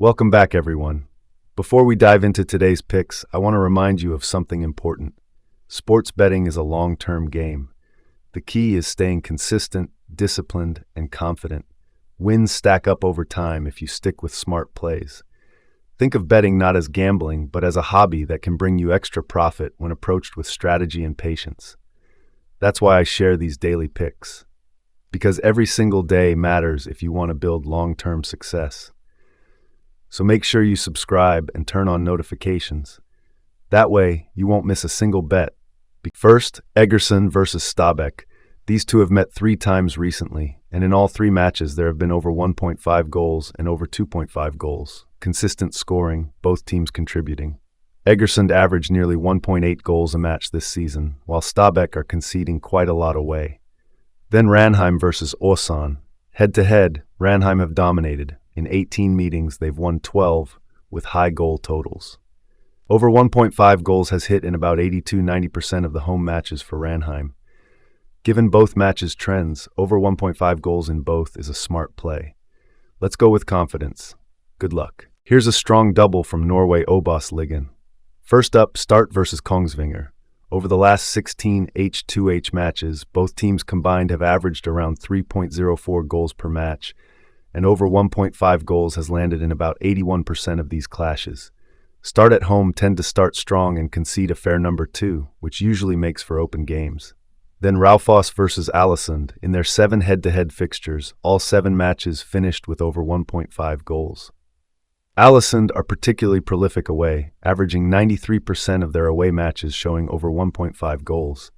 Welcome back, everyone. Before we dive into today's picks, I want to remind you of something important. Sports betting is a long-term game. The key is staying consistent, disciplined, and confident. Wins stack up over time if you stick with smart plays. Think of betting not as gambling, but as a hobby that can bring you extra profit when approached with strategy and patience. That's why I share these daily picks. Because every single day matters if you want to build long-term success. So make sure you subscribe and turn on notifications. That way, you won't miss a single bet. First, Egersund versus Stabaek. These two have met 3 times recently, and in all 3 matches there have been over 1.5 goals and over 2.5 goals. Consistent scoring, both teams contributing. Egersund averaged nearly 1.8 goals a match this season, while Stabaek are conceding quite a lot away. Then Ranheim versus Asane. Head-to-head, Ranheim have dominated. In 18 meetings, they've won 12, with high goal totals. Over 1.5 goals has hit in about 80–90% of the home matches for Ranheim. Given both matches' trends, over 1.5 goals in both is a smart play. Let's go with confidence. Good luck. Here's a strong double from Norway Obos-ligaen. First up, Start versus Kongsvinger. Over the last 16 H2H matches, both teams combined have averaged around 3.04 goals per match, and over 1.5 goals has landed in about 81% of these clashes. Start at home tend to start strong and concede a fair number too, which usually makes for open games. Then Raufoss versus Aalesund. In their 7 head-to-head fixtures, all 7 matches finished with over 1.5 goals. Aalesund are particularly prolific away, averaging 93% of their away matches showing over 1.5 goals.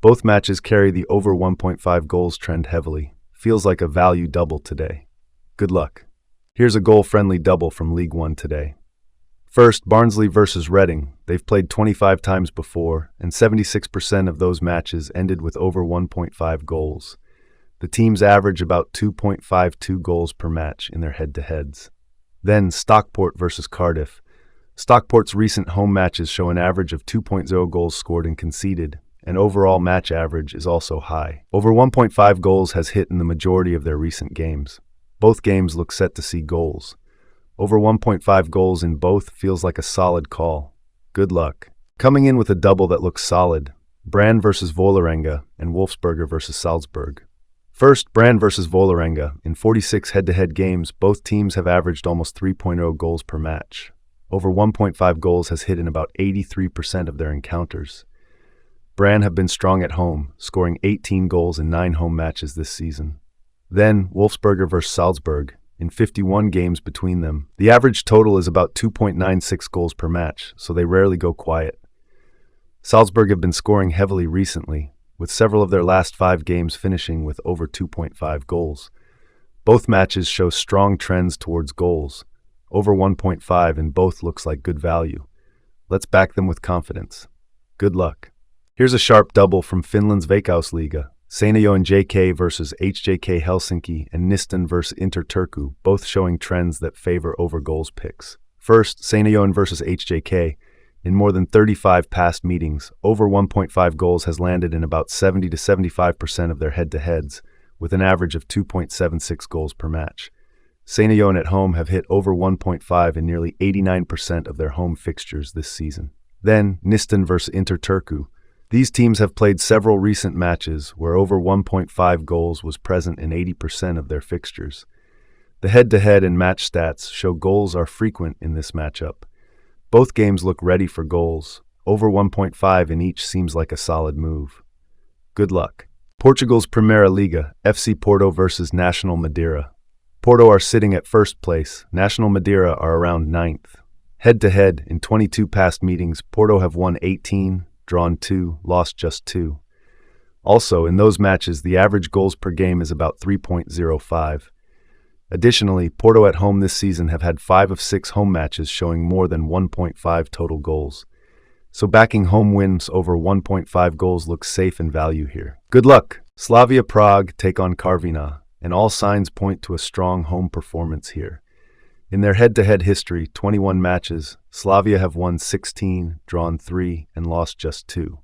Both matches carry the over 1.5 goals trend heavily. Feels like a value double today. Good luck. Here's a goal-friendly double from League One today. First, Barnsley versus Reading. They've played 25 times before, and 76% of those matches ended with over 1.5 goals. The teams average about 2.52 goals per match in their head-to-heads. Then, Stockport versus Cardiff. Stockport's recent home matches show an average of 2.0 goals scored and conceded, and overall match average is also high. Over 1.5 goals has hit in the majority of their recent games. Both games look set to see goals. Over 1.5 goals in both feels like a solid call. Good luck. Coming in with a double that looks solid, Brann versus Valerenga and Wolfsberger versus Salzburg. First, Brann versus Valerenga. In 46 head-to-head games, both teams have averaged almost 3.0 goals per match. Over 1.5 goals has hit in about 83% of their encounters. Brann have been strong at home, scoring 18 goals in 9 home matches this season. Then, Wolfsberger versus Salzburg. In 51 games between them, the average total is about 2.96 goals per match, so they rarely go quiet. Salzburg have been scoring heavily recently, with several of their last 5 games finishing with over 2.5 goals. Both matches show strong trends towards goals. Over 1.5 in both looks like good value. Let's back them with confidence. Good luck. Here's a sharp double from Finland's Veikkausliiga. Seinäjoen JK versus HJK Helsinki and Gnistan versus Turku, both showing trends that favor over goals picks. First, Seinäjoen versus HJK. In more than 35 past meetings, over 1.5 goals has landed in about 70–75% of their head-to-heads, with an average of 2.76 goals per match. Seinäjoen at home have hit over 1.5 in nearly 89% of their home fixtures this season. Then, Gnistan versus Turku. These teams have played several recent matches where over 1.5 goals was present in 80% of their fixtures. The head-to-head and match stats show goals are frequent in this matchup. Both games look ready for goals. Over 1.5 in each seems like a solid move. Good luck. Portugal's Primeira Liga, FC Porto versus Nacional Madeira. Porto are sitting at first place. Nacional Madeira are around 9th. Head-to-head, in 22 past meetings, Porto have won 18, drawn 2, lost just 2. Also, in those matches, the average goals per game is about 3.05. Additionally, Porto at home this season have had 5 of 6 home matches showing more than 1.5 total goals. So backing home wins over 1.5 goals looks safe in value here. Good luck! Slavia Prague take on Karvina, and all signs point to a strong home performance here. In their head-to-head history, 21 matches, Slavia have won 16, drawn 3, and lost just 2.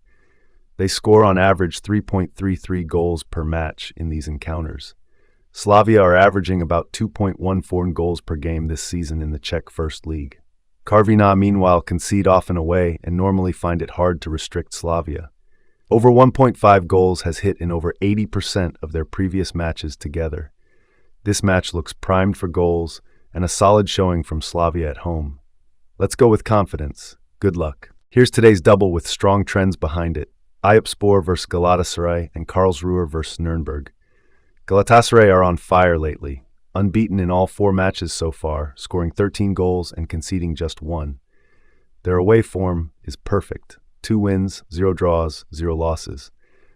They score on average 3.33 goals per match in these encounters. Slavia are averaging about 2.14 goals per game this season in the Czech First League. Karvina, meanwhile, concede often away and normally find it hard to restrict Slavia. Over 1.5 goals has hit in over 80% of their previous matches together. This match looks primed for goals and a solid showing from Slavia at home. Let's go with confidence. Good luck. Here's today's double with strong trends behind it. Eyupspor versus Galatasaray and Karlsruhe versus Nürnberg. Galatasaray are on fire lately, unbeaten in all 4 matches so far, scoring 13 goals and conceding just 1. Their away form is perfect. 2 wins, 0 draws, 0 losses.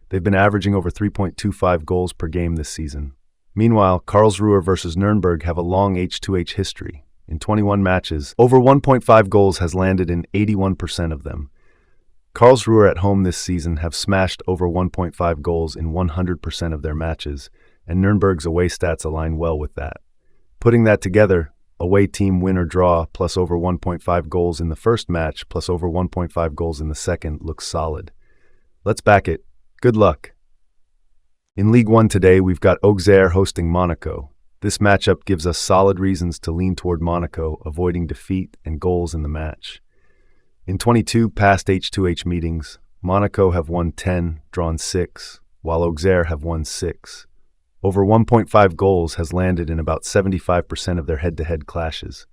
They've been averaging over 3.25 goals per game this season. Meanwhile, Karlsruhe versus Nürnberg have a long H2H history. In 21 matches, over 1.5 goals has landed in 81% of them. Karlsruhe at home this season have smashed over 1.5 goals in 100% of their matches, and Nürnberg's away stats align well with that. Putting that together, away team win or draw plus over 1.5 goals in the first match plus over 1.5 goals in the second looks solid. Let's back it. Good luck. In League 1 today, we've got Auxerre hosting Monaco. This matchup gives us solid reasons to lean toward Monaco, avoiding defeat and goals in the match. In 22 past H2H meetings, Monaco have won 10, drawn 6, while Auxerre have won 6. Over 1.5 goals has landed in about 75% of their head-to-head clashes.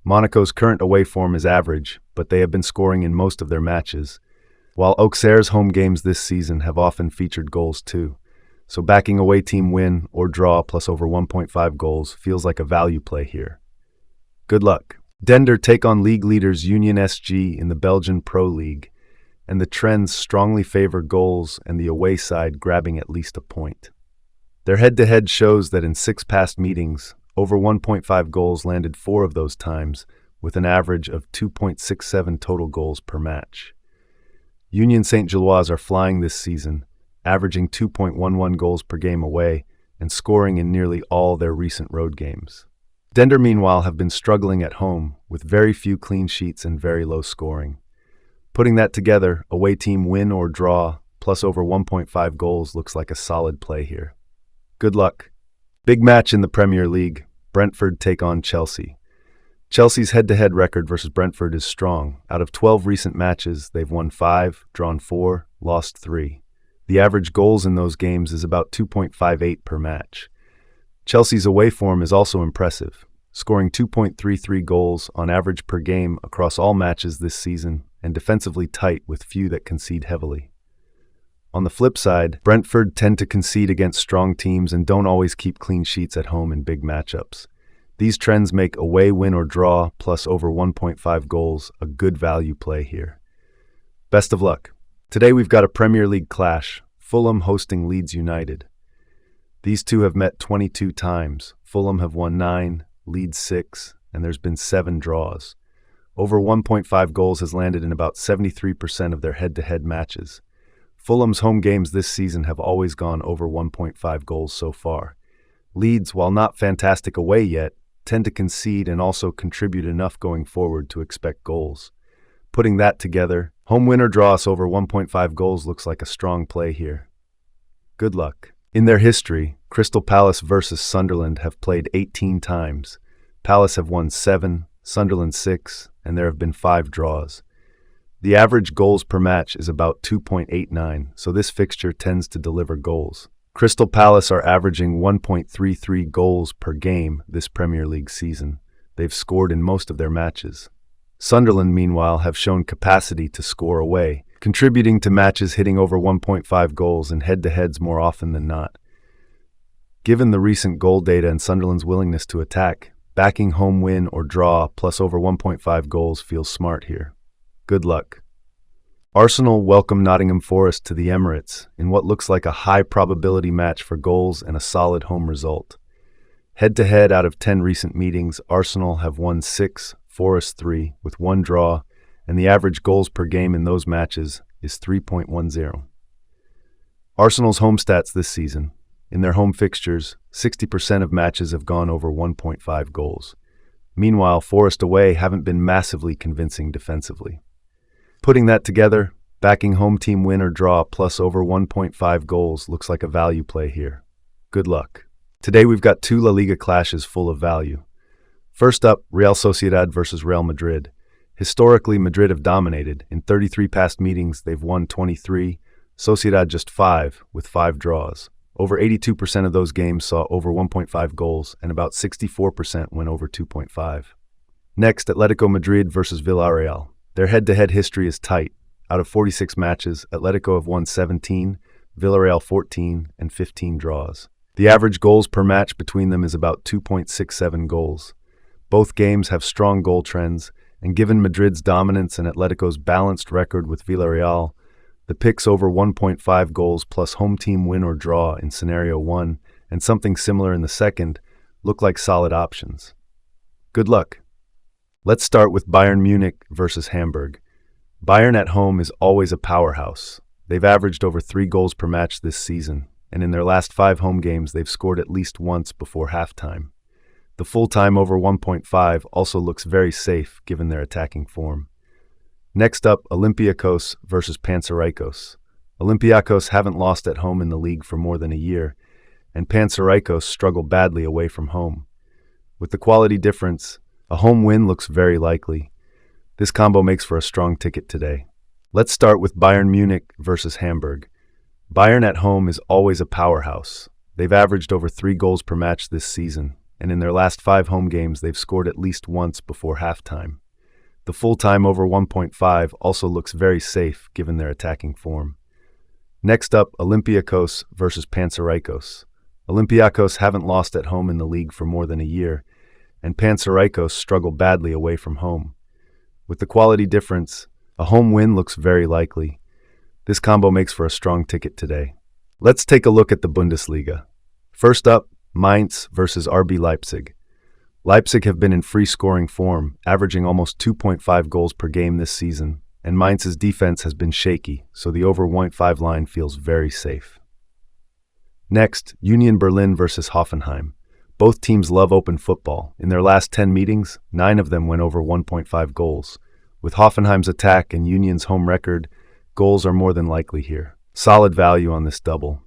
Monaco's current away form is average, but they have been scoring in most of their matches, while Auxerre's home games this season have often featured goals too. So backing away team win or draw plus over 1.5 goals feels like a value play here. Good luck. Dender take on league leaders Union SG in the Belgian Pro League, and the trends strongly favor goals and the away side grabbing at least a point. Their head-to-head shows that in 6 past meetings, over 1.5 goals landed 4 of those times, with an average of 2.67 total goals per match. Union Saint-Gilloise are flying this season, averaging 2.11 goals per game away and scoring in nearly all their recent road games. Dender, meanwhile, have been struggling at home, with very few clean sheets and very low scoring. Putting that together, away team win or draw, plus over 1.5 goals looks like a solid play here. Good luck. Big match in the Premier League. Brentford take on Chelsea. Chelsea's head-to-head record versus Brentford is strong. Out of 12 recent matches, they've won 5, drawn 4, lost 3. The average goals in those games is about 2.58 per match. Chelsea's away form is also impressive, scoring 2.33 goals on average per game across all matches this season and defensively tight with few that concede heavily. On the flip side, Brentford tend to concede against strong teams and don't always keep clean sheets at home in big matchups. These trends make away win or draw plus over 1.5 goals a good value play here. Best of luck. Today we've got a Premier League clash, Fulham hosting Leeds United. These two have met 22 times. Fulham have won 9, Leeds 6, and there's been 7 draws. Over 1.5 goals has landed in about 73% of their head-to-head matches. Fulham's home games this season have always gone over 1.5 goals so far. Leeds, while not fantastic away yet, tend to concede and also contribute enough going forward to expect goals. Putting that together, home win or draw over 1.5 goals looks like a strong play here. Good luck. In their history, Crystal Palace versus Sunderland have played 18 times. Palace have won 7, Sunderland 6, and there have been 5 draws. The average goals per match is about 2.89, so this fixture tends to deliver goals. Crystal Palace are averaging 1.33 goals per game this Premier League season. They've scored in most of their matches. Sunderland, meanwhile, have shown capacity to score away, contributing to matches hitting over 1.5 goals and head-to-heads more often than not. Given the recent goal data and Sunderland's willingness to attack, backing home win or draw plus over 1.5 goals feels smart here. Good luck. Arsenal welcome Nottingham Forest to the Emirates in what looks like a high-probability match for goals and a solid home result. Head-to-head out of 10 recent meetings, Arsenal have won 6, Forest 3, with 1 draw, and the average goals per game in those matches is 3.10. Arsenal's home stats this season. In their home fixtures, 60% of matches have gone over 1.5 goals. Meanwhile, Forest away haven't been massively convincing defensively. Putting that together, backing home team win or draw plus over 1.5 goals looks like a value play here. Good luck. Today we've got two La Liga clashes full of value. First up, Real Sociedad versus Real Madrid. Historically, Madrid have dominated. In 33 past meetings, they've won 23, Sociedad just 5, with 5 draws. Over 82% of those games saw over 1.5 goals, and about 64% went over 2.5. Next, Atletico Madrid versus Villarreal. Their head-to-head history is tight. Out of 46 matches, Atletico have won 17, Villarreal 14, and 15 draws. The average goals per match between them is about 2.67 goals. Both games have strong goal trends, and given Madrid's dominance and Atletico's balanced record with Villarreal, the picks over 1.5 goals plus home team win or draw in scenario 1 and something similar in the second look like solid options. Good luck. Let's start with Bayern Munich versus Hamburg. Bayern at home is always a powerhouse. They've averaged over 3 goals per match this season, and in their last 5 home games they've scored at least once before halftime. The full-time over 1.5 also looks very safe given their attacking form. Next up, Olympiacos versus Panathinaikos. Olympiacos haven't lost at home in the league for more than a year, and Panathinaikos struggle badly away from home. With the quality difference, a home win looks very likely. This combo makes for a strong ticket today. Let's start with Bayern Munich versus Hamburg. Bayern at home is always a powerhouse. They've averaged over 3 goals per match this season, and in their last 5 home games they've scored at least once before halftime. The full-time over 1.5 also looks very safe given their attacking form. Next up, Olympiacos versus Panathinaikos. Olympiacos haven't lost at home in the league for more than a year, and Panathinaikos struggle badly away from home. With the quality difference, a home win looks very likely. This combo makes for a strong ticket today. Let's take a look at the Bundesliga. First up, Mainz versus RB Leipzig. Leipzig have been in free-scoring form, averaging almost 2.5 goals per game this season, and Mainz's defense has been shaky, so the over 1.5 line feels very safe. Next, Union Berlin versus Hoffenheim. Both teams love open football. In their last 10 meetings, 9 of them went over 1.5 goals. With Hoffenheim's attack and Union's home record, goals are more than likely here. Solid value on this double.